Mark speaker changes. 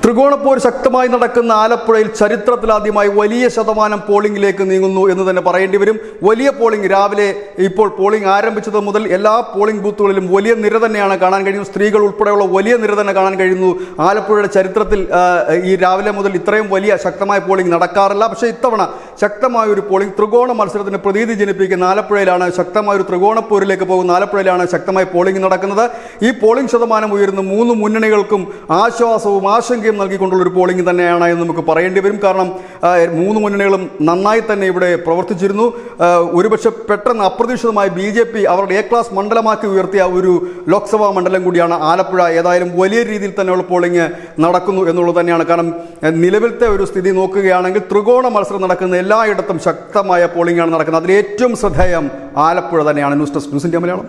Speaker 1: ത്രികോണപ്പോര് ശക്തമായി നടക്കുന്ന ആലപ്പുഴയിൽ ചരിത്രത്തിലാദ്യമായി വലിയ ശതമാനം പോളിംഗിലേക്ക് നീങ്ങുന്നു എന്ന് തന്നെ പറയേണ്ടി വരും. വലിയ പോളിംഗ് രാവിലെ ഇപ്പോൾ പോളിംഗ് ആരംഭിച്ചത് മുതൽ എല്ലാ പോളിംഗ് ബൂത്തുകളിലും വലിയ നിര തന്നെയാണ് കാണാൻ കഴിയുന്നത്. സ്ത്രീകൾ ഉൾപ്പെടെയുള്ള വലിയ നിര തന്നെ കാണാൻ കഴിയുന്നു. ആലപ്പുഴയുടെ ചരിത്രത്തിൽ ഈ രാവിലെ മുതൽ ഇത്രയും വലിയ ശക്തമായ പോളിംഗ് നടക്കാറില്ല. പക്ഷേ ഇത്തവണ ശക്തമായ ഒരു പോളിംഗ് ത്രികോണ മത്സരത്തിന് പ്രതീതി ജനിപ്പിക്കുന്ന ആലപ്പുഴയിലാണ്, ശക്തമായ ഒരു ത്രികോണപ്പോരിലേക്ക് പോകുന്ന ആലപ്പുഴയിലാണ് ശക്തമായ പോളിംഗ് നടക്കുന്നത്. ഈ പോളിംഗ് ശതമാനം ഉയർന്ന് മൂന്ന് മുന്നണികൾക്കും ആശ്വാസവും ആശങ്കയും നൽകിക്കൊണ്ടുള്ള ഒരു പോളിംഗ് തന്നെയാണ് എന്ന് നമുക്ക് പറയേണ്ടി വരും. കാരണം മൂന്ന് മുന്നണികളും നന്നായി തന്നെ ഇവിടെ പ്രവർത്തിച്ചിരുന്നു. ഒരുപക്ഷെ പെട്ടെന്ന് അപ്രതീക്ഷിതമായി BJP അവരുടെ A ക്ലാസ് മണ്ഡലമാക്കി ഉയർത്തിയ ഒരു ലോക്സഭാ മണ്ഡലം കൂടിയാണ് ആലപ്പുഴ. ഏതായാലും വലിയ രീതിയിൽ തന്നെയുള്ള പോളിംഗ് നടക്കുന്നു എന്നുള്ളത് തന്നെയാണ്. കാരണം നിലവിലത്തെ ഒരു സ്ഥിതി നോക്കുകയാണെങ്കിൽ ത്രികോണ മത്സരം നടക്കുന്ന എല്ലായിടത്തും ശക്തമായ പോളിംഗാണ് നടക്കുന്നത്. അതിൽ ഏറ്റവും ശ്രദ്ധേയം ആലപ്പുഴ തന്നെയാണ്. News desk news India Malayalam.